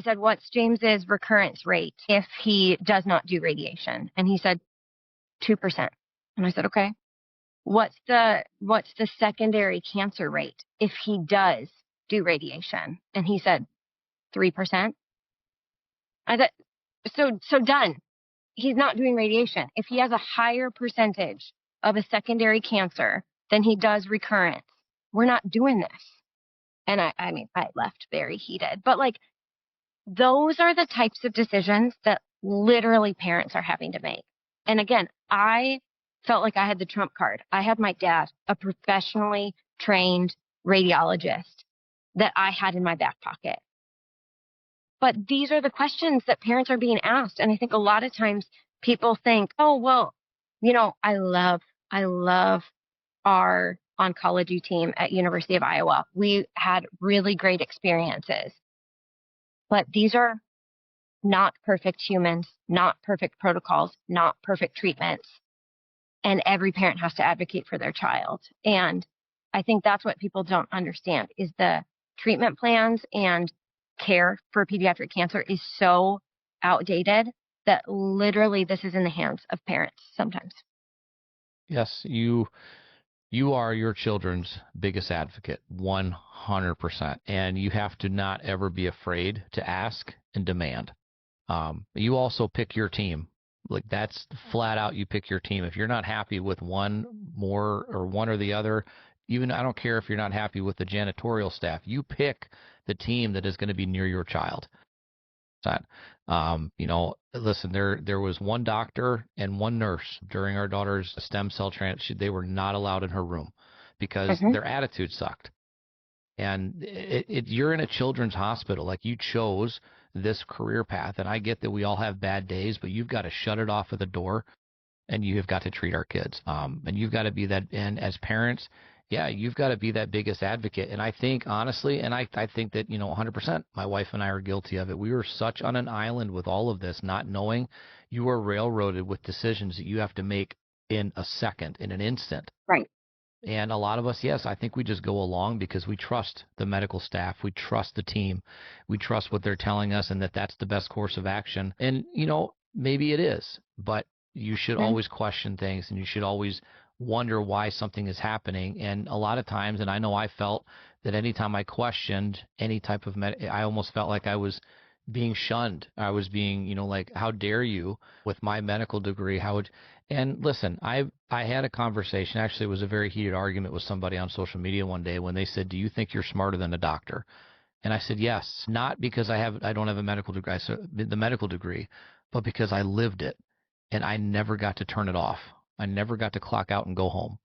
said, what's James's recurrence rate if he does not do radiation? And he said, 2%. And I said, okay. What's the secondary cancer rate if he does do radiation? And he said, 3%. I thought, so done. He's not doing radiation. If he has a higher percentage of a secondary cancer than he does recurrence, we're not doing this. And I mean, I left very heated. But like, those are the types of decisions that literally parents are having to make. And again, I felt like I had the trump card. I had my dad, a professionally trained radiologist that I had in my back pocket. But these are the questions that parents are being asked. And I think a lot of times people think, oh, well, you know, I love our oncology team at University of Iowa. We had really great experiences. But these are not perfect humans, not perfect protocols, not perfect treatments. And every parent has to advocate for their child. And I think that's what people don't understand is the treatment plans and care for pediatric cancer is so outdated that literally this is in the hands of parents sometimes. Yes, you are your children's biggest advocate, 100%. And you have to not ever be afraid to ask and demand. You also pick your team. Like that's flat out, you pick your team. If you're not happy with one or the other, even I don't care if you're not happy with the janitorial staff, you pick the team that is going to be near your child. You know, listen, there was one doctor and one nurse during our daughter's stem cell transplant. They were not allowed in her room because their attitude sucked. And you're in a children's hospital, like you chose this career path. And I get that we all have bad days, but you've got to shut it off at the door and you have got to treat our kids. And you've got to be that. And as parents, yeah, you've got to be that biggest advocate. And I think, honestly, and I think that, you know, 100%, my wife and I are guilty of it. We were such on an island with all of this, not knowing you are railroaded with decisions that you have to make in a second, in an instant. Right. And a lot of us, yes, I think we just go along because we trust the medical staff. We trust the team. We trust what they're telling us and that that's the best course of action. And, you know, maybe it is, but you should always question things and you should always wonder why something is happening. And a lot of times, and I know I felt that anytime I questioned any type of I almost felt like I was being shunned. I was being, you know, like, how dare you with my medical degree? And listen, I had a conversation, actually it was a very heated argument with somebody on social media one day when they said, do you think you're smarter than a doctor? And I said, yes, not because I don't have a medical degree, the medical degree, but because I lived it and I never got to turn it off. I never got to clock out and go home.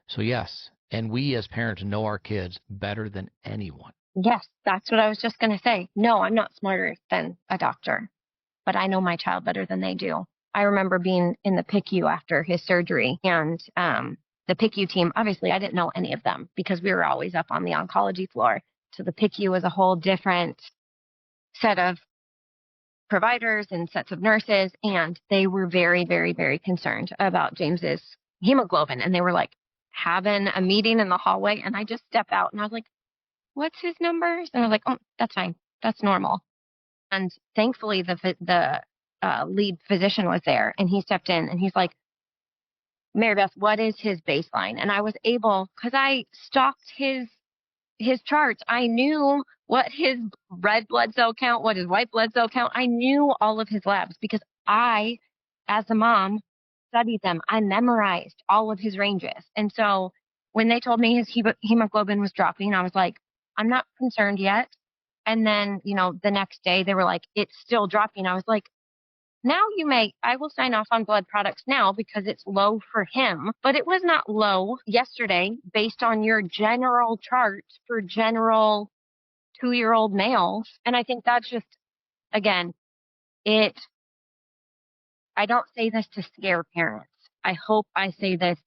So yes, and we as parents know our kids better than anyone. Yes, that's what I was just going to say. No, I'm not smarter than a doctor, but I know my child better than they do. I remember being in the PICU after his surgery, and the PICU team, obviously I didn't know any of them because we were always up on the oncology floor. So the PICU was a whole different set of providers and sets of nurses, and they were very, very, very concerned about James's hemoglobin. And they were like having a meeting in the hallway, and I just stepped out and I was like, what's his numbers? And I was like, oh, that's fine. That's normal. And thankfully the lead physician was there, and he stepped in and he's like, MaryBeth, what is his baseline? And I was able, because I stalked his charts. I knew what his red blood cell count, what his white blood cell count. I knew all of his labs because I, as a mom, studied them. I memorized all of his ranges. And so when they told me his hemoglobin was dropping, I was like, I'm not concerned yet. And then, you know, the next day they were like, it's still dropping. I was like, now I will sign off on blood products now because it's low for him, but it was not low yesterday based on your general charts for general 2-year-old males. And I think that's just, again, I don't say this to scare parents. I hope I say this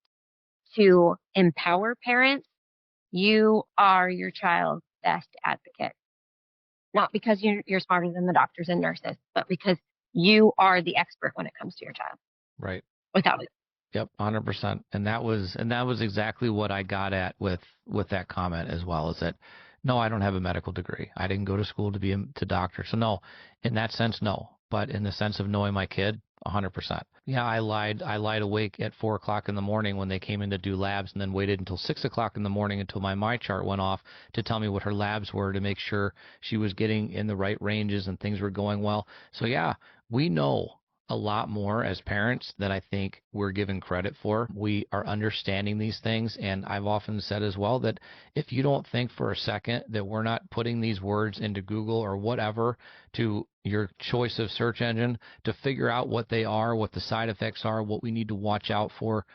to empower parents. You are your child's best advocate. Not because you're smarter than the doctors and nurses, but because you are the expert when it comes to your child. Right. Without it. Yep, 100%. And that was exactly what I got at with that comment as well, is that No, I don't have a medical degree. I didn't go to school to be to doctor. So no, in that sense, no. But in the sense of knowing my kid, 100%. Yeah, I lied. I lied awake at 4 o'clock in the morning when they came in to do labs, and then waited until 6 o'clock in the morning until my chart went off to tell me what her labs were to make sure she was getting in the right ranges and things were going well. So yeah, we know a lot more as parents than I think we're given credit for. We are understanding these things, and I've often said as well that if you don't think for a second that we're not putting these words into Google or whatever to your choice of search engine to figure out what they are, what the side effects are, what we need to watch out for,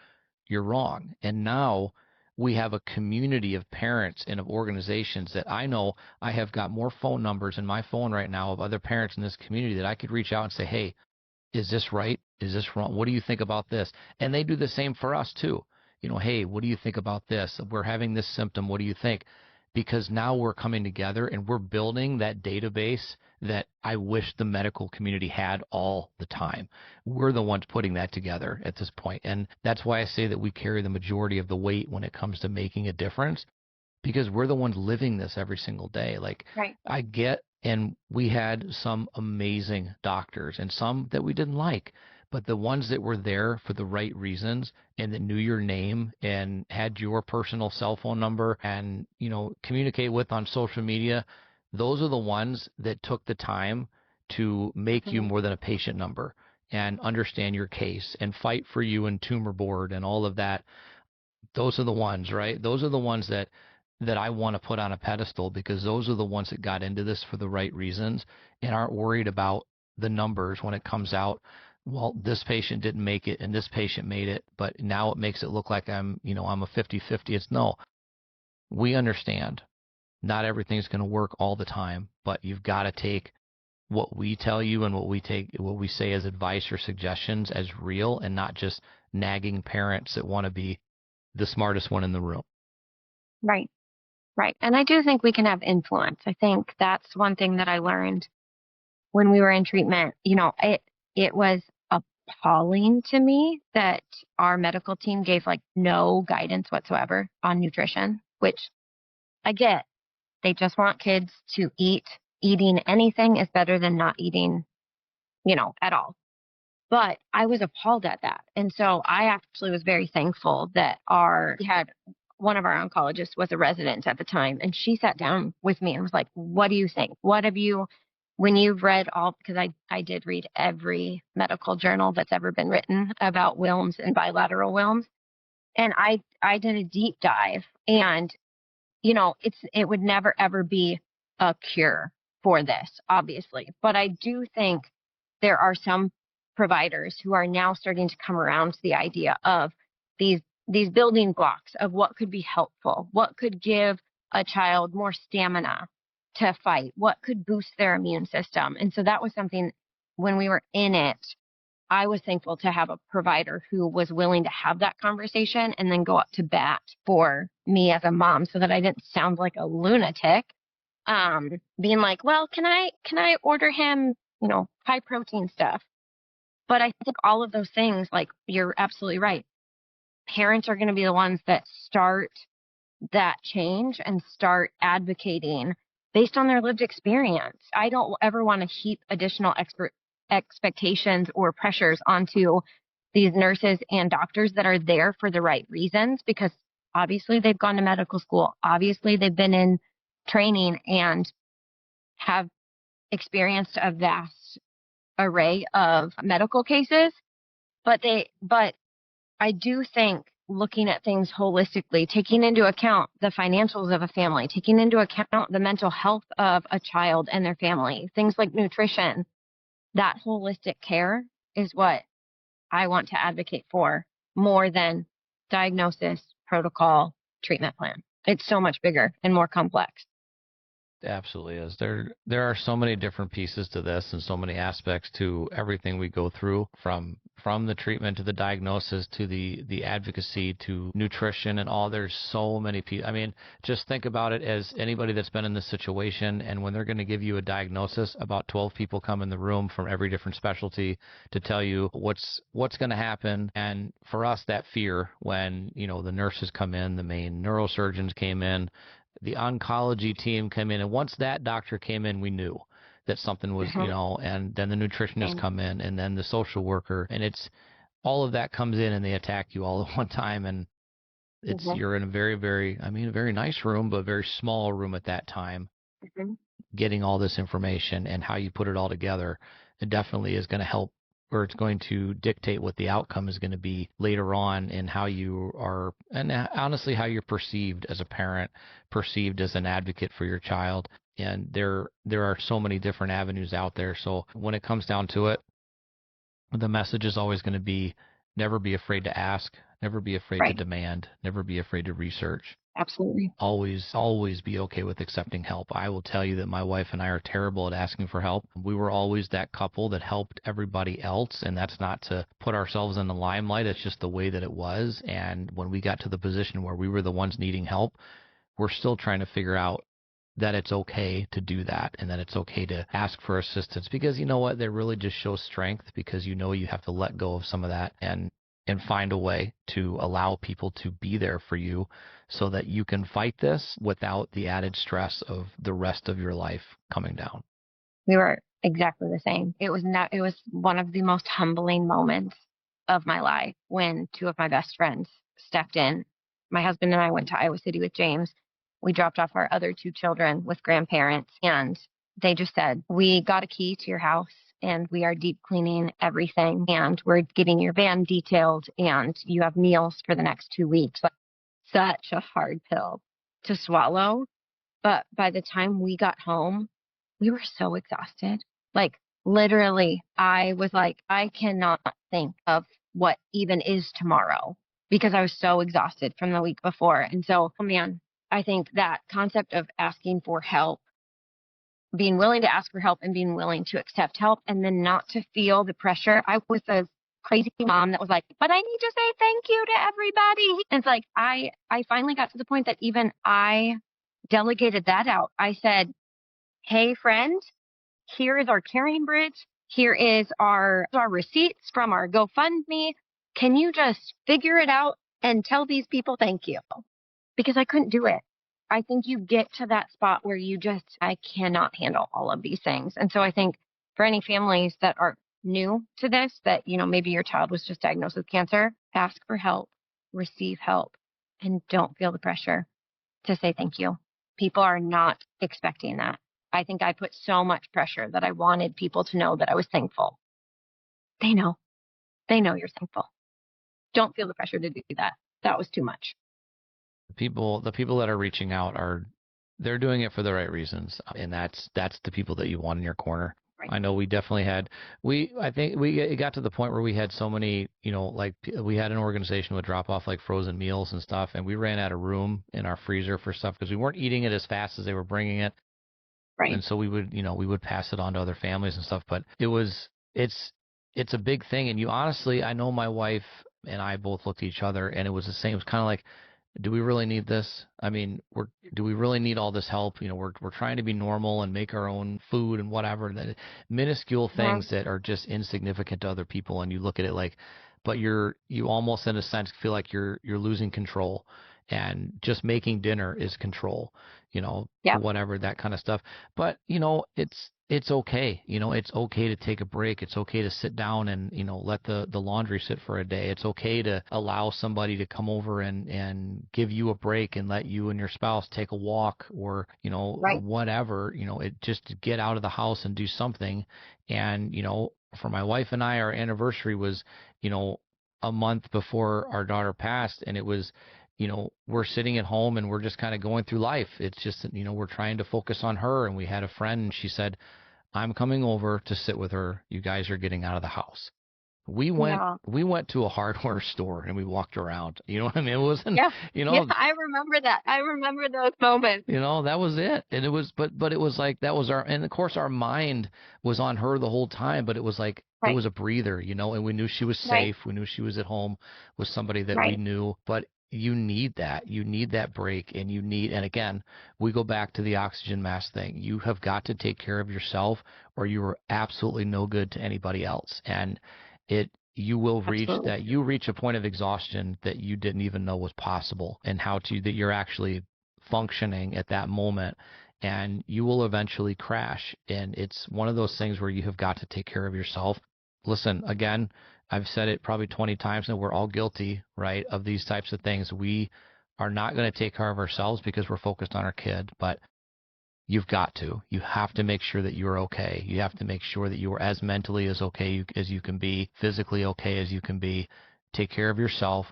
you're wrong. And now we have a community of parents and of organizations that I know I have got more phone numbers in my phone right now of other parents in this community that I could reach out and say, hey, is this right? Is this wrong? What do you think about this? And they do the same for us too. You know, hey, what do you think about this? We're having this symptom. What do you think? Because now we're coming together and we're building that database that I wish the medical community had all the time. We're the ones putting that together at this point. And that's why I say that we carry the majority of the weight when it comes to making a difference, because we're the ones living this every single day. Like, Right. I get, and we had some amazing doctors and some that we didn't like, but the ones that were there for the right reasons and that knew your name and had your personal cell phone number and, you know, communicate with on social media, those are the ones that took the time to make you Mhm. more than a patient number and understand your case and fight for you in tumor board and all of that. Those are the ones, right? Those are the ones that I want to put on a pedestal, because those are the ones that got into this for the right reasons and aren't worried about the numbers when it comes out. Well, this patient didn't make it and this patient made it, but now it makes it look like I'm a 50-50. It's no. We understand not everything's going to work all the time, but you've got to take what we tell you and what we say as advice or suggestions as real, and not just nagging parents that want to be the smartest one in the room. Right. Right. And I do think we can have influence. I think that's one thing that I learned when we were in treatment. You know, it was appalling to me that our medical team gave like no guidance whatsoever on nutrition, which I get. They just want kids to eat. Eating anything is better than not eating, at all. But I was appalled at that. And so I actually was very thankful that we had one of our oncologists was a resident at the time, and she sat down with me and was like, what do you think? What have you, when you've read all, because I did read every medical journal that's ever been written about Wilms and bilateral Wilms. And I did a deep dive, and, it would never, ever be a cure for this, obviously. But I do think there are some providers who are now starting to come around to the idea of these building blocks of what could be helpful, what could give a child more stamina to fight, what could boost their immune system. And so that was something, when we were in it, I was thankful to have a provider who was willing to have that conversation and then go up to bat for me as a mom, so that I didn't sound like a lunatic, being like, well, can I order him, high protein stuff? But I think all of those things, like, you're absolutely right. Parents are going to be the ones that start that change and start advocating based on their lived experience. I don't ever want to heap additional expectations or pressures onto these nurses and doctors that are there for the right reasons, because obviously they've gone to medical school. Obviously they've been in training and have experienced a vast array of medical cases. But I do think looking at things holistically, taking into account the financials of a family, taking into account the mental health of a child and their family, things like nutrition, that holistic care is what I want to advocate for more than diagnosis, protocol, treatment plan. It's so much bigger and more complex. Absolutely is. There are so many different pieces to this and so many aspects to everything we go through, from the treatment to the diagnosis to the advocacy to nutrition and all. There's so many pieces. I mean, just think about it as anybody that's been in this situation, and when they're going to give you a diagnosis, about 12 people come in the room from every different specialty to tell you what's going to happen. And for us, that fear when, the nurses come in, the main neurosurgeons came in, the oncology team come in. And once that doctor came in, we knew that something was, and then the nutritionist come in, and then the social worker, and it's all of that comes in and they attack you all at one time. And you're in a very, very, a very nice room, but very small room at that time, getting all this information and how you put it all together. It definitely is going to help, or it's going to dictate what the outcome is going to be later on, and how you are, and honestly, how you're perceived as a parent, perceived as an advocate for your child. And there are so many different avenues out there. So when it comes down to it, the message is always going to be, never be afraid to ask, never be afraid to demand, never be afraid to research. Absolutely. Always be okay with accepting help. I will tell you that my wife and I are terrible at asking for help. We were always that couple that helped everybody else, and that's not to put ourselves in the limelight. It's just the way that it was. And when we got to the position where we were the ones needing help, we're still trying to figure out that it's okay to do that, and that it's okay to ask for assistance, because you know what? That really just shows strength, because you know you have to let go of some of that and find a way to allow people to be there for you so that you can fight this without the added stress of the rest of your life coming down. We were exactly the same. It was one of the most humbling moments of my life when two of my best friends stepped in. My husband and I went to Iowa City with James. We dropped off our other two children with grandparents, and they just said, we got a key to your house, and we are deep cleaning everything, and we're getting your van detailed, and you have meals for the next 2 weeks. Like, such a hard pill to swallow. But by the time we got home, we were so exhausted. Like, literally, I was like, I cannot think of what even is tomorrow, because I was so exhausted from the week before. And so, I think that concept of asking for help, being willing to ask for help and being willing to accept help, and then not to feel the pressure. I was a crazy mom that was like, but I need to say thank you to everybody. And it's like, I finally got to the point that even I delegated that out. I said, hey, friend, here is our caring bridge. Here is our receipts from our GoFundMe. Can you just figure it out and tell these people thank you? Because I couldn't do it. I think you get to that spot where I cannot handle all of these things. And so I think for any families that are new to this, that, maybe your child was just diagnosed with cancer, ask for help, receive help, and don't feel the pressure to say thank you. People are not expecting that. I think I put so much pressure that I wanted people to know that I was thankful. They know you're thankful. Don't feel the pressure to do that. That was too much. The people that are reaching out they're doing it for the right reasons, and that's the people that you want in your corner. Right. I know we definitely it got to the point where we had so many, like we had an organization would drop off like frozen meals and stuff, and we ran out of room in our freezer for stuff because we weren't eating it as fast as they were bringing it. Right. And so we would pass it on to other families and stuff, but it's a big thing. And honestly, I know my wife and I both looked at each other, and it was the same. It was kind of like, do we really need this? Do we really need all this help? We're trying to be normal and make our own food and whatever. That minuscule things that are just insignificant to other people, and you look at it like, but you almost in a sense feel like you're losing control, and just making dinner is control, whatever, that kind of stuff. But it's okay. It's okay to take a break. It's okay to sit down and, let the laundry sit for a day. It's okay to allow somebody to come over and give you a break and let you and your spouse take a walk, or, whatever, just get out of the house and do something. And, for my wife and I, our anniversary was, a month before our daughter passed, and it was, we're sitting at home and we're just kind of going through life. It's just, we're trying to focus on her. And we had a friend, and she said, I'm coming over to sit with her. You guys are getting out of the house. We went to a hardware store and we walked around. You know what I mean? It wasn't, Yeah, I remember that. I remember those moments. That was it. And it was, but it was like, that was and of course our mind was on her the whole time, but it was like, It was a breather, and we knew she was safe. We knew she was at home with somebody that we knew, but you need that break, and and again, we go back to the oxygen mask thing. You have got to take care of yourself, or you are absolutely no good to anybody else. And you will reach that. You reach a point of exhaustion that you didn't even know was possible, and that you're actually functioning at that moment, and you will eventually crash. And it's one of those things where you have got to take care of yourself. Listen, again, I've said it probably 20 times now, we're all guilty, right, of these types of things. We are not going to take care of ourselves because we're focused on our kid, but you've got to. You have to make sure that you're okay. You have to make sure that you are as mentally as okay as you can be, physically okay as you can be. Take care of yourself.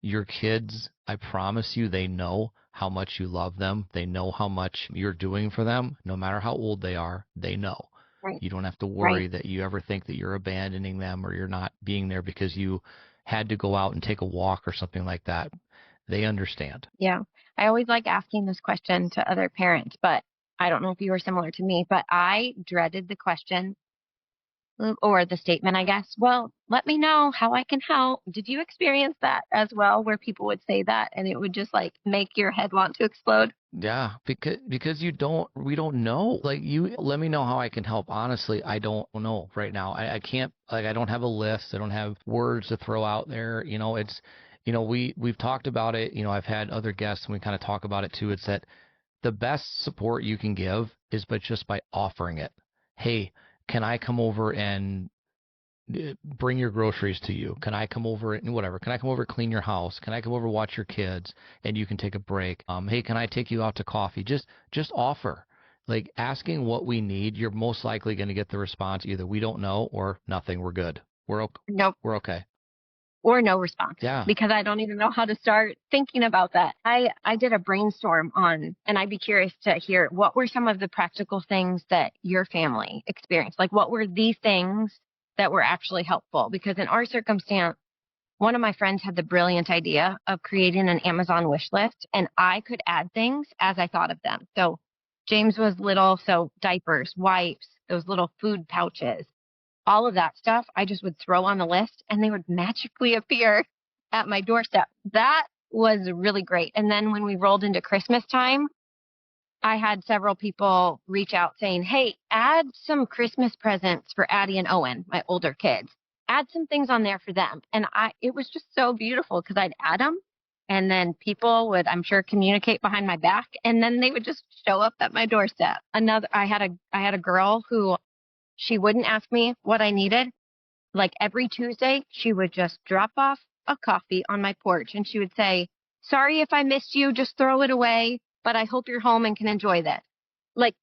Your kids, I promise you, they know how much you love them. They know how much you're doing for them. No matter how old they are, they know. Right. You don't have to Right. worry that you ever think that you're abandoning them or you're not being there because you had to go out and take a walk or something like that. They understand. Yeah. I always like asking this question to other parents, but I don't know if you were similar to me, but I dreaded the question or the statement, I guess. Well, let me know how I can help. Did you experience that as well, where people would say that and it would just like make your head want to explode? Yeah, because we don't know. Like, you let me know how I can help. Honestly, I don't know right now. I can't, like, I don't have a list. I don't have words to throw out there. It's, we've talked about it. I've had other guests and we kind of talk about it too. It's that the best support you can give is just by offering it. Hey, can I come over and bring your groceries to you? Can I come over and whatever? Can I come over clean your house? Can I come over watch your kids and you can take a break? Hey, can I take you out to coffee? Just offer. Like, asking what we need, you're most likely going to get the response either we don't know or nothing. We're good. Nope. We're okay. Or no response. Yeah. Because I don't even know how to start thinking about that. I did a brainstorm on, and I'd be curious to hear, what were some of the practical things that your family experienced? Like, what were these things that were actually helpful? Because in our circumstance, one of my friends had the brilliant idea of creating an Amazon wish list, and I could add things as I thought of them. So James was little, so diapers, wipes, those little food pouches, all of that stuff I just would throw on the list and they would magically appear at my doorstep. That was really great. And then when we rolled into Christmas time, I had several people reach out saying, hey, add some Christmas presents for Addie and Owen, my older kids. Add some things on there for them. And it was just so beautiful because I'd add them and then people would, I'm sure, communicate behind my back and then they would just show up at my doorstep. I had a girl who, she wouldn't ask me what I needed. Like, every Tuesday, she would just drop off a coffee on my porch and she would say, sorry if I missed you, just throw it away, but I hope you're home and can enjoy this. Like,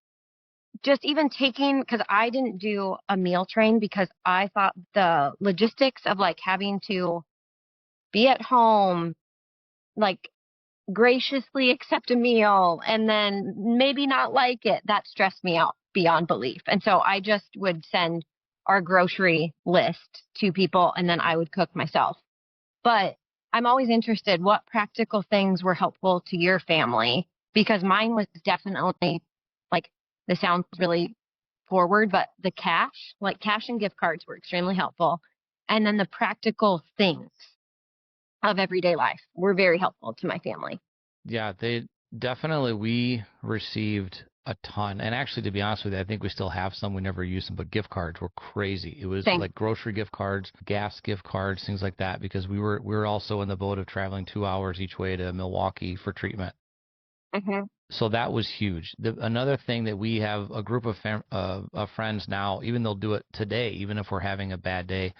just even taking, because I didn't do a meal train because I thought the logistics of like having to be at home, like graciously accept a meal and then maybe not like it, that stressed me out beyond belief. And so I just would send our grocery list to people and then I would cook myself. But I'm always interested, what practical things were helpful to your family? Because mine was definitely, like, this sounds really forward, but the cash, like cash and gift cards, were extremely helpful. And then the practical things of everyday life were very helpful to my family. Yeah, we received a ton. And actually, to be honest with you, I think we still have some. We never used them, but gift cards were crazy. It was Same. like grocery gift cards, gas gift cards, things like that, because we were also in the boat of traveling 2 hours each way to Milwaukee for treatment. Mm-hmm. So that was huge. Another thing that we have a group of friends now, even they'll do it today, even if we're having a bad day.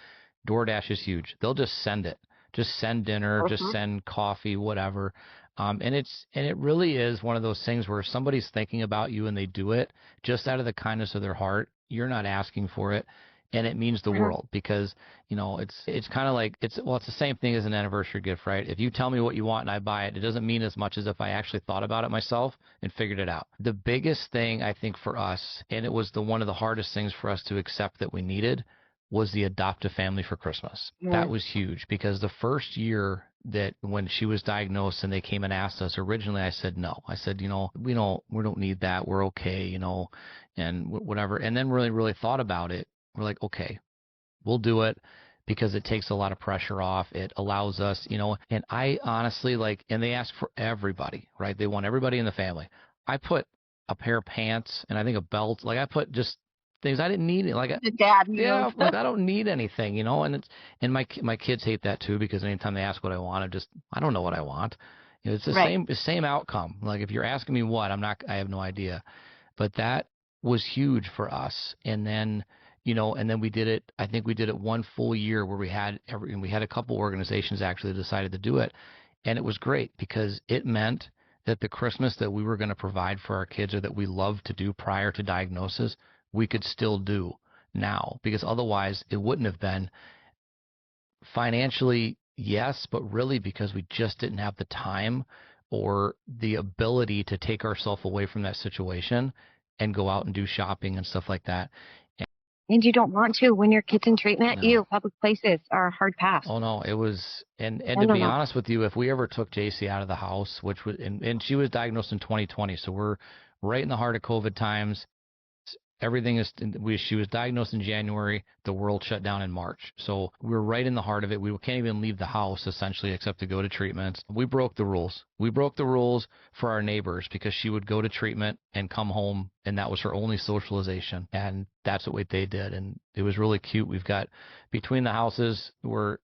DoorDash is huge. They'll just send it. Just send dinner, just send coffee, whatever. And it really is one of those things where if somebody's thinking about you and they do it just out of the kindness of their heart, you're not asking for it. And it means the world because, it's kind of like, it's the same thing as an anniversary gift, right? If you tell me what you want and I buy it, it doesn't mean as much as if I actually thought about it myself and figured it out. The biggest thing I think for us, and it was one of the hardest things for us to accept that we needed, was the adopt a family for Christmas. That was huge because the first year that when she was diagnosed and they came and asked us, originally I said no. I said, we don't need that. We're okay, and whatever. And then really, really thought about it. We're like, okay, we'll do it because it takes a lot of pressure off. It allows us, and I honestly and they ask for everybody, right? They want everybody in the family. I put a pair of pants and I think a belt. Like, I put just things I didn't need. Like, The dad move. yeah, like I don't need anything, and my kids hate that too because anytime they ask what I want, I don't know what I want, It's the same outcome. Like if you're asking me what, I have no idea. But that was huge for us. And then, and then we did it. I think we did it one full year where we had a couple organizations actually decided to do it. And it was great because it meant that the Christmas that we were going to provide for our kids or that we loved to do prior to diagnosis, we could still do now, because otherwise it wouldn't have been financially, yes, but really because we just didn't have the time or the ability to take ourselves away from that situation and go out and do shopping and stuff like that. And you don't want to when your kid's in treatment. No. Public places are a hard pass. Oh no, it was, and to be honest with you, if we ever took JC out of the house, which was, and she was diagnosed in 2020, so we're right in the heart of COVID times. Everything is, she was diagnosed in January. The world shut down in March. So we were right in the heart of it. We can't even leave the house essentially except to go to treatments. We broke the rules. We broke the rules for our neighbors because she would go to treatment and come home, and that was her only socialization. And that's what they did. And it was really cute. We've got between the houses where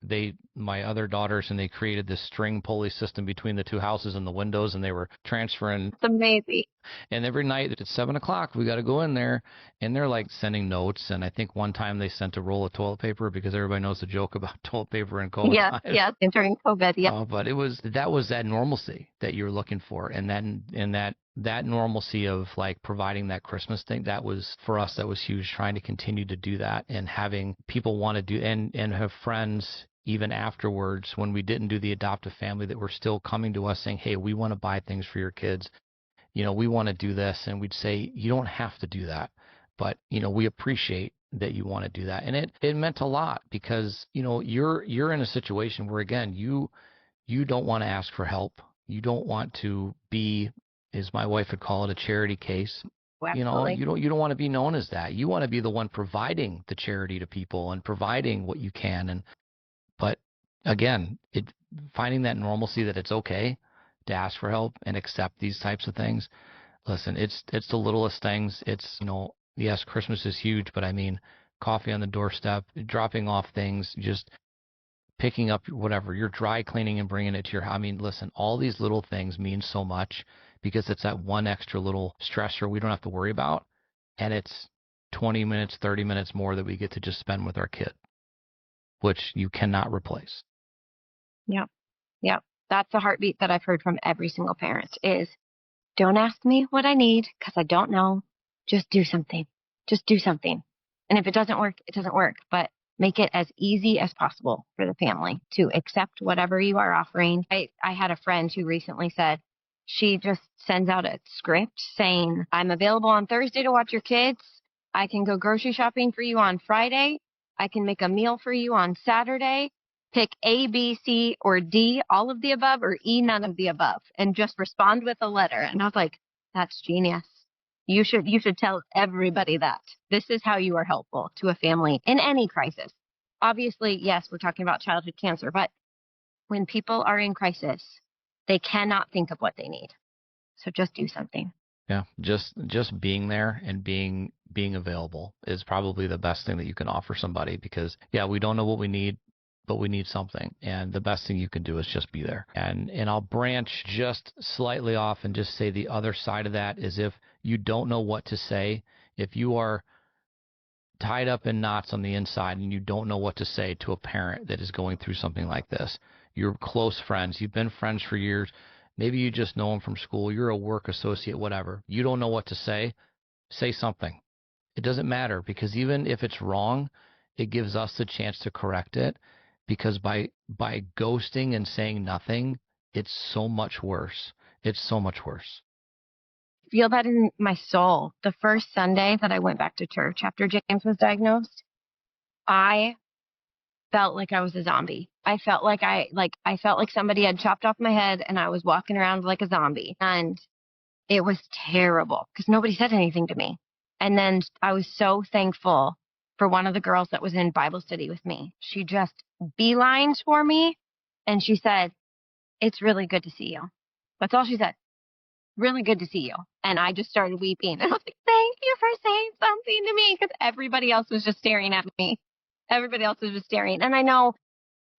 my other daughters, and they created this string pulley system between the two houses and the windows, and they were transferring. It's amazing. And every night at 7:00, we got to go in there, and they're like sending notes. And I think one time they sent a roll of toilet paper because everybody knows the joke about toilet paper and COVID. Yeah, during COVID. Yeah. But that was that normalcy that you were looking for, and that normalcy of like providing that Christmas thing, that was for us, that was huge. Trying to continue to do that and having people want to do and have friends even afterwards when we didn't do the adoptive family that were still coming to us saying, hey, we want to buy things for your kids. We want to do this. And we'd say, you don't have to do that, but, we appreciate that you want to do that. And it meant a lot because, you're in a situation where, again, you don't want to ask for help. You don't want to be, as my wife would call it, a charity case. Absolutely. You don't want to be known as that. You want to be the one providing the charity to people and providing what you can. But again, finding that normalcy that it's okay to ask for help and accept these types of things. Listen, it's the littlest things. It's, yes, Christmas is huge, but I mean, coffee on the doorstep, dropping off things, just picking up whatever, you're dry cleaning and bringing it to your house. I mean, listen, all these little things mean so much because it's that one extra little stressor we don't have to worry about. And it's 20 minutes, 30 minutes more that we get to just spend with our kid, which you cannot replace. Yep. That's the heartbeat that I've heard from every single parent is, don't ask me what I need because I don't know. Just do something. Just do something. And if it doesn't work, it doesn't work. But make it as easy as possible for the family to accept whatever you are offering. I had a friend who recently said she just sends out a script saying, I'm available on Thursday to watch your kids. I can go grocery shopping for you on Friday. I can make a meal for you on Saturday. Pick A, B, C, or D, all of the above, or E, none of the above, and just respond with a letter. And I was like, that's genius. You should tell everybody that. This is how you are helpful to a family in any crisis. Obviously, yes, we're talking about childhood cancer, but when people are in crisis, they cannot think of what they need. So just do something. Yeah, just being there and being available is probably the best thing that you can offer somebody because, yeah, we don't know what we need, but we need something. And the best thing you can do is just be there. And I'll branch just slightly off and just say the other side of that is if you don't know what to say, if you are tied up in knots on the inside and you don't know what to say to a parent that is going through something like this, you're close friends, you've been friends for years, maybe you just know them from school, you're a work associate, whatever, you don't know what to say something. It doesn't matter because even if it's wrong, it gives us the chance to correct it. Because by ghosting and saying nothing, it's so much worse. It's so much worse. I feel that in my soul. The first Sunday that I went back to church after James was diagnosed, I felt like I was a zombie. I felt like somebody had chopped off my head and I was walking around like a zombie. And it was terrible because nobody said anything to me. And then I was so thankful for one of the girls that was in Bible study with me. She just beelined for me and she said, it's really good to see you. That's all she said. Really good to see you. And I just started weeping. And I was like, thank you for saying something to me because everybody else was just staring at me. Everybody else was just staring. And I know,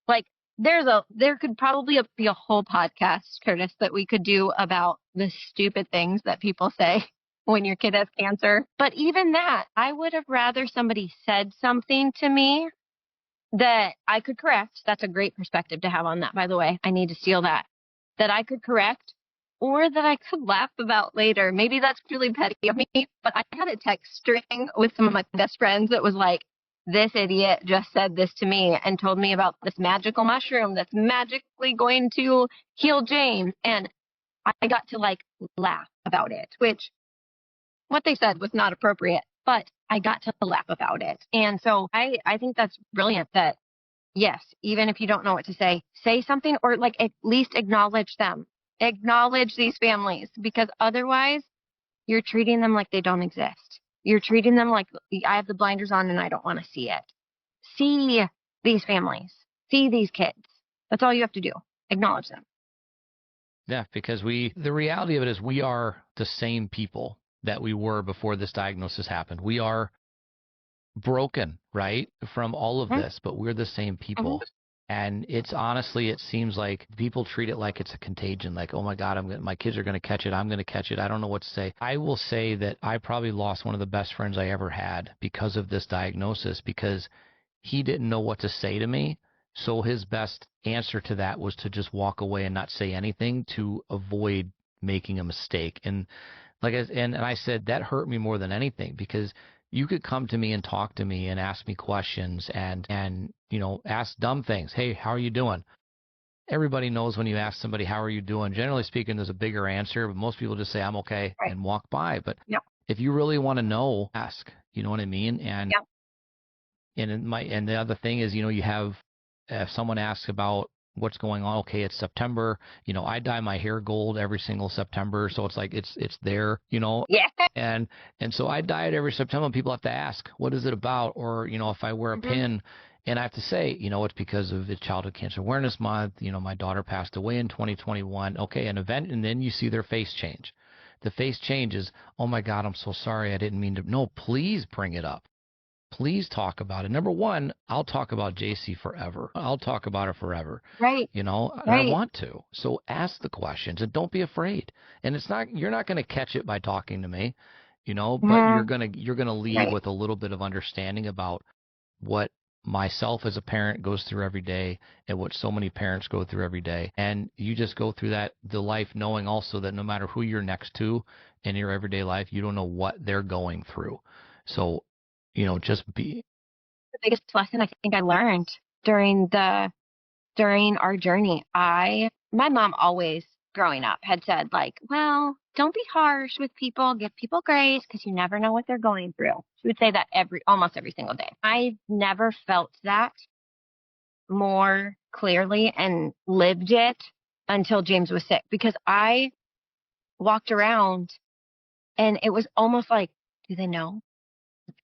like, there could probably be a whole podcast, Curtis, that we could do about the stupid things that people say when your kid has cancer. But even that, I would have rather somebody said something to me that I could correct. That's a great perspective to have on that, by the way. I need to steal that. That I could correct, or that I could laugh about later. Maybe that's really petty of me, but I had a text string with some of my best friends that was like, this idiot just said this to me and told me about this magical mushroom that's magically going to heal James. And I got to like laugh about it, which what they said was not appropriate, but I got to laugh about it. And so I think that's brilliant that, yes, even if you don't know what to say something, or like at least acknowledge them. Acknowledge these families, because otherwise you're treating them like they don't exist. You're treating them like I have the blinders on and I don't want to see it. See these families. See these kids. That's all you have to do. Acknowledge them. Yeah, because the reality of it is we are the same people that we were before this diagnosis happened. We are broken, right, from all of this, but we're the same people. And it's honestly, it seems like people treat it like it's a contagion, like, oh my God, my kids are going to catch it. I'm going to catch it. I don't know what to say. I will say that I probably lost one of the best friends I ever had because of this diagnosis, because he didn't know what to say to me. So his best answer to that was to just walk away and not say anything to avoid making a mistake. And I said, that hurt me more than anything, because you could come to me and talk to me and ask me questions and ask dumb things. Hey, how are you doing? Everybody knows when you ask somebody, how are you doing? Generally speaking, there's a bigger answer, but most people just say, I'm okay, and walk by. But if you really want to know, ask. You know what I mean? And and the other thing is, you have, if someone asks about what's going on, okay, it's September. I dye my hair gold every single September, so it's like it's there, Yeah. And so I dye it every September. And people have to ask, what is it about? Or if I wear a pin, and I have to say, it's because of the Childhood Cancer Awareness Month. My daughter passed away in 2021. Okay, an event, and then you see their face change. The face changes. Oh my God, I'm so sorry. I didn't mean to. No, please bring it up. Please talk about it. Number one, I'll talk about JC forever. I'll talk about her forever. Right. And I want to. So ask the questions and don't be afraid. And you're not going to catch it by talking to me, but you're going to leave with a little bit of understanding about what myself as a parent goes through every day and what so many parents go through every day. And you just go through the life knowing also that no matter who you're next to in your everyday life, you don't know what they're going through. So just be. The biggest lesson I think I learned during our journey, my mom always growing up had said, like, well, don't be harsh with people, give people grace, because you never know what they're going through. She would say that almost every single day. I never felt that more clearly and lived it until James was sick, because I walked around and it was almost like, do they know?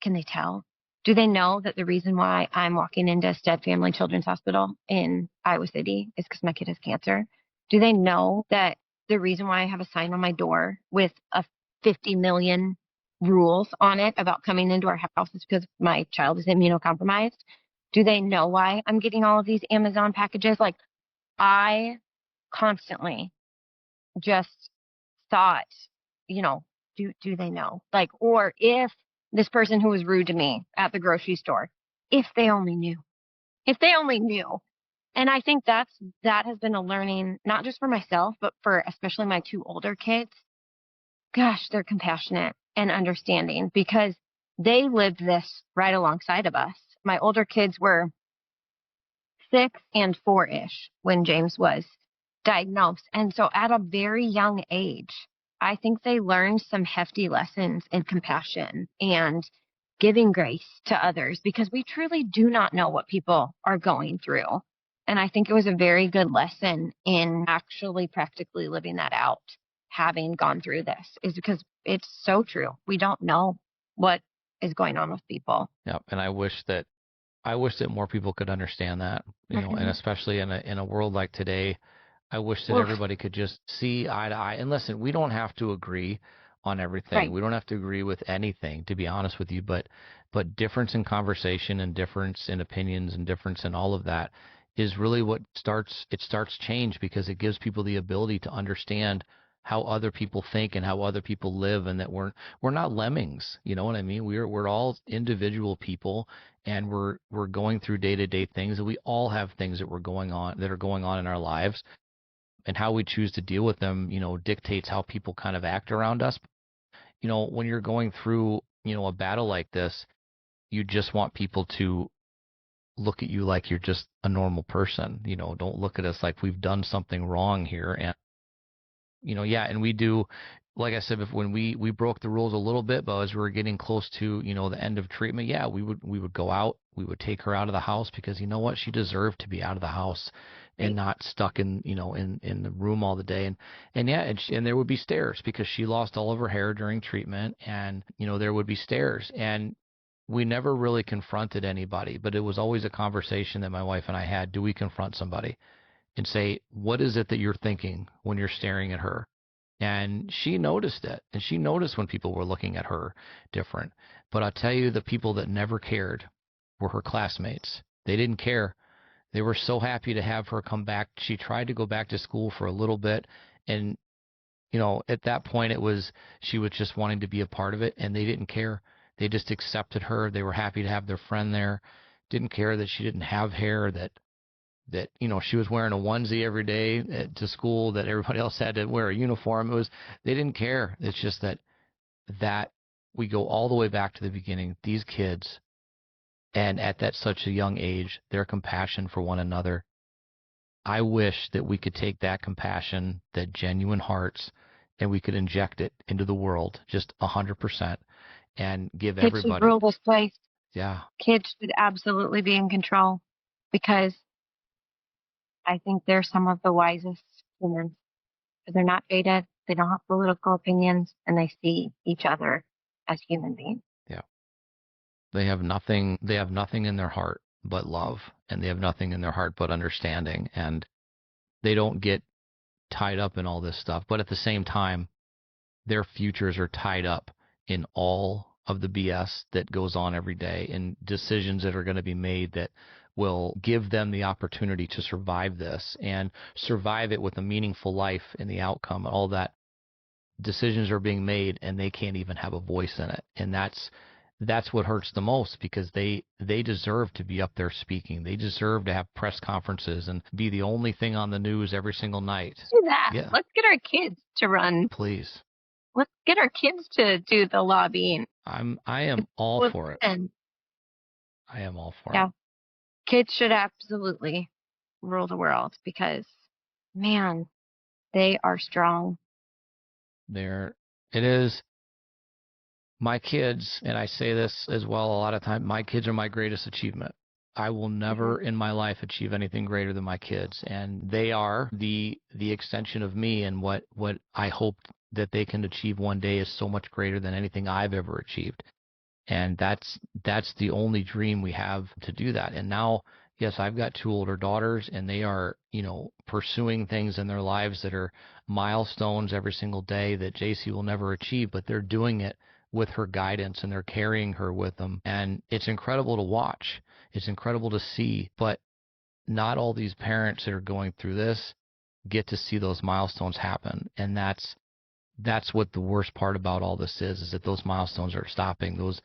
Can they tell? Do they know that the reason why I'm walking into Stead Family Children's Hospital in Iowa City is because my kid has cancer? Do they know that the reason why I have a sign on my door with a 50 million rules on it about coming into our house is because my child is immunocompromised? Do they know why I'm getting all of these Amazon packages? Like, I constantly just thought, do they know? Like, or if this person who was rude to me at the grocery store, if they only knew. And I think that has been a learning, not just for myself, but for especially my two older kids. Gosh, they're compassionate and understanding because they lived this right alongside of us. My older kids were 6 and 4-ish when James was diagnosed. And so at a very young age, I think they learned some hefty lessons in compassion and giving grace to others, because we truly do not know what people are going through. And I think it was a very good lesson in actually practically living that out, having gone through this, is because it's so true. We don't know what is going on with people. Yeah, and I wish that more people could understand that, and especially in a world like today, I wish that everybody could just see eye to eye. And listen, we don't have to agree on everything. Right. We don't have to agree with anything, to be honest with you. But difference in conversation and difference in opinions and difference in all of that is really what starts change, because it gives people the ability to understand how other people think and how other people live, and that we're not lemmings. You know what I mean? We're all individual people, and we're going through day-to-day things, and we all have things that are going on in our lives, and how we choose to deal with them, dictates how people kind of act around us. When you're going through, a battle like this, you just want people to look at you like you're just a normal person. Don't look at us like we've done something wrong here. And yeah, and we do, like I said, when we broke the rules a little bit, but as we were getting close to, the end of treatment, yeah, we would go out, we would take her out of the house, because you know what, she deserved to be out of the house and not stuck in, in the room all the day. And yeah, and there would be stares, because she lost all of her hair during treatment, and, there would be stares, and we never really confronted anybody, but it was always a conversation that my wife and I had. Do we confront somebody and say, what is it that you're thinking when you're staring at her? And she noticed it, and she noticed when people were looking at her different. But I'll tell you, the people that never cared were her classmates. They didn't care. They were so happy to have her come back. She tried to go back to school for a little bit, and at that point she was just wanting to be a part of it, and they didn't care. They just accepted her. They were happy to have their friend there. Didn't care that she didn't have hair, that she was wearing a onesie every day to school, that everybody else had to wear a uniform. They didn't care. It's just that we go all the way back to the beginning. These kids, and at such a young age, their compassion for one another. I wish that we could take that compassion, that genuine hearts, and we could inject it into the world just 100%, and give Kids everybody. should rule this place. Yeah. Kids should absolutely be in control, because I think they're some of the wisest humans. They're not jaded, they don't have political opinions, and they see each other as human beings. Yeah. They have nothing in their heart but love, and they have nothing in their heart but understanding, and they don't get tied up in all this stuff. But at the same time, their futures are tied up in all of the BS that goes on every day, and decisions that are going to be made that will give them the opportunity to survive this, and survive it with a meaningful life in the outcome. All that decisions are being made, and they can't even have a voice in it. And that's what hurts the most, because they deserve to be up there speaking. They deserve to have press conferences and be the only thing on the news every single night. Do that. Yeah. Let's get our kids to run. Please. Let's get our kids to do the lobbying. I am all for it. I am all for it. Kids should absolutely rule the world, because, man, they are strong. It is. My kids, and I say this as well a lot of times, my kids are my greatest achievement. I will never in my life achieve anything greater than my kids, and they are the extension of me, and what I hope that they can achieve one day is so much greater than anything I've ever achieved. And that's the only dream we have to do that. And now, yes, I've got 2 older daughters, and they are, pursuing things in their lives that are milestones every single day that JC will never achieve, but they're doing it with her guidance, and they're carrying her with them. And it's incredible to watch. It's incredible to see, but not all these parents that are going through this get to see those milestones happen. And that's what the worst part about all this is that those milestones are stopping. Those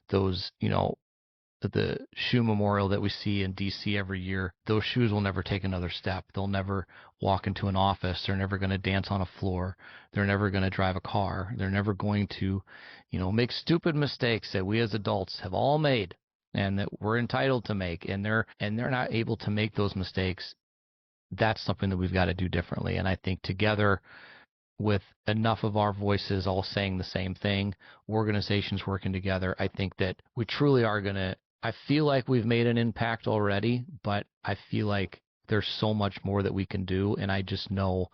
the shoe memorial that we see in DC every year, those shoes will never take another step. They'll never walk into an office. They're never going to dance on a floor. They're never going to drive a car. They're never going to, make stupid mistakes that we as adults have all made and that we're entitled to make. And they're not able to make those mistakes. That's something that we've got to do differently. And I think together, with enough of our voices all saying the same thing, organizations working together, I think that we truly are going to, I feel like we've made an impact already, but I feel like there's so much more that we can do. And I just know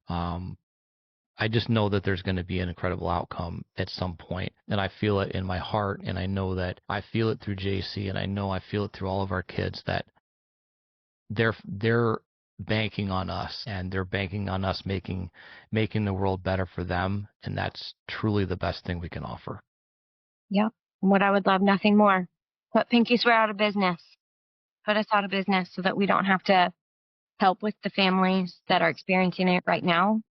that there's going to be an incredible outcome at some point. And I feel it in my heart. And I know that I feel it through JC, and I know I feel it through all of our kids, that they're banking on us, and they're banking on us making the world better for them. And that's truly the best thing we can offer. Yep. And what I would love nothing more. Put Pinkyswear out of business. Put us out of business so that we don't have to help with the families that are experiencing it right now,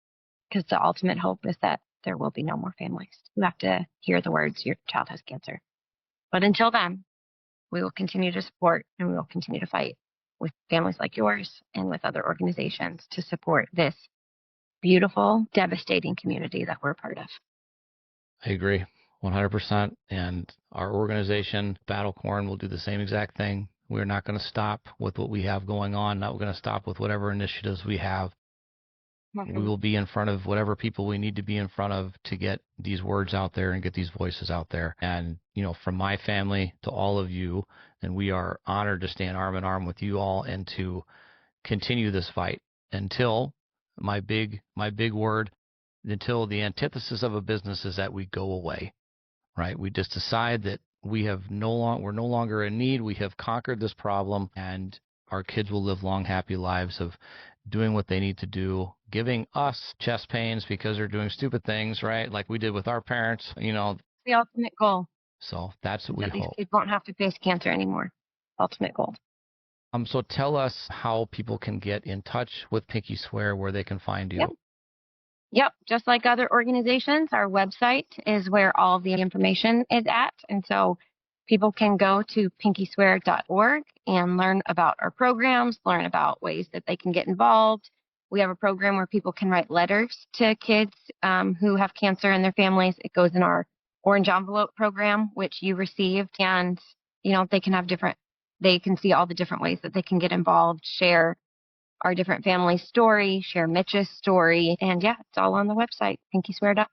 because the ultimate hope is that there will be no more families who have to hear the words, your child has cancer. But until then, we will continue to support and we will continue to fight with families like yours and with other organizations to support this beautiful, devastating community that we're a part of. I agree 100%. And our organization, Battle Corn, will do the same exact thing. We're not going to stop with what we have going on. Not going to stop with whatever initiatives we have. We will be in front of whatever people we need to be in front of to get these words out there and get these voices out there. And, from my family to all of you, and we are honored to stand arm in arm with you all and to continue this fight until my big word, until the antithesis of a business is that we go away, right? We just decide that we're no longer in need. We have conquered this problem, and our kids will live long, happy lives of doing what they need to do, giving us chest pains because they're doing stupid things, right? Like we did with our parents, The ultimate goal. So that's what we hope. These kids won't have to face cancer anymore. Ultimate goal. So tell us how people can get in touch with Pinkyswear, where they can find you. Yep. Just like other organizations, our website is where all the information is at. And so people can go to pinkyswear.org and learn about our programs, learn about ways that they can get involved. We have a program where people can write letters to kids who have cancer in their families. It goes in our orange envelope program, which you received. And, they can see all the different ways that they can get involved, share our different family story, share Mitch's story. And it's all on the website, pinkyswear.org.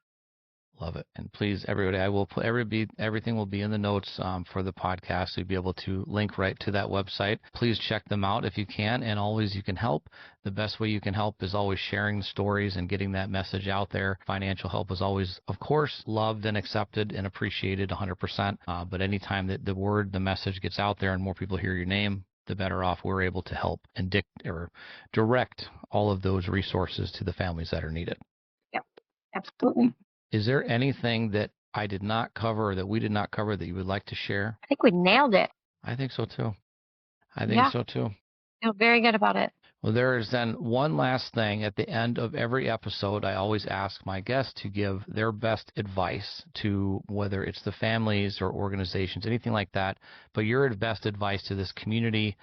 Love it. And please, everybody, I will put everything will be in the notes for the podcast. So you'll be able to link right to that website. Please check them out if you can, and always you can help. The best way you can help is always sharing the stories and getting that message out there. Financial help is always, of course, loved and accepted and appreciated 100%. But anytime that the message gets out there and more people hear your name, the better off we're able to help and direct all of those resources to the families that are needed. Yep, absolutely. Is there anything that I did not cover or that we did not cover that you would like to share? I think we nailed it. I think so too. I feel very good about it. Well, there is then one last thing. At the end of every episode, I always ask my guests to give their best advice to whether it's the families or organizations, anything like that. But your best advice to this community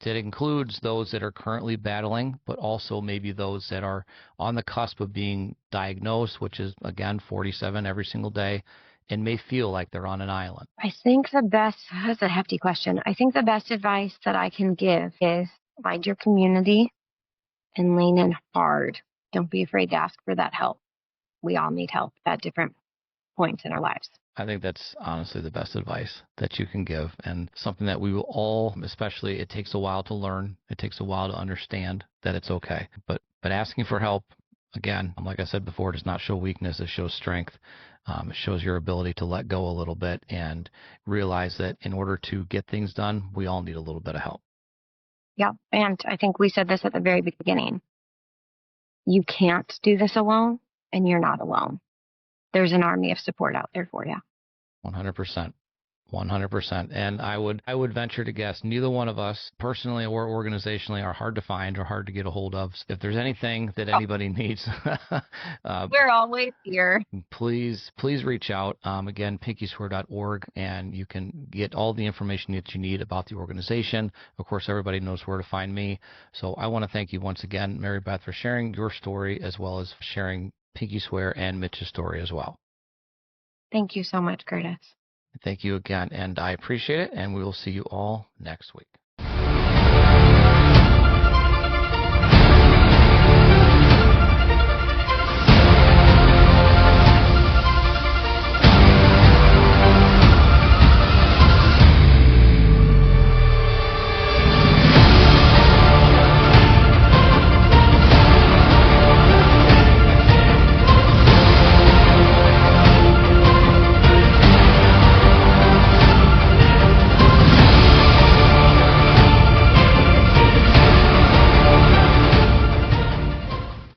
that includes those that are currently battling, but also maybe those that are on the cusp of being diagnosed, which is, again, 47 every single day, and may feel like they're on an island. I think that's a hefty question. I think the best advice that I can give is find your community and lean in hard. Don't be afraid to ask for that help. We all need help at different points in our lives. I think that's honestly the best advice that you can give, and something that we will all, especially, it takes a while to learn. It takes a while to understand that it's okay. But asking for help, again, like I said before, does not show weakness. It shows strength. It shows your ability to let go a little bit and realize that in order to get things done, we all need a little bit of help. Yeah, and I think we said this at the very beginning. You can't do this alone, and you're not alone. There's an army of support out there for you. 100%. 100%. And I would venture to guess neither one of us, personally or organizationally, are hard to find or hard to get a hold of. If there's anything that anybody needs, we're always here. Please reach out. Again, pinkyswear.org, and you can get all the information that you need about the organization. Of course, everybody knows where to find me. So I want to thank you once again, Mary Beth, for sharing your story as well as sharing Pinkyswear and Mitch's story as well. Thank you so much, Curtis. Thank you again, and I appreciate it, and we will see you all next week.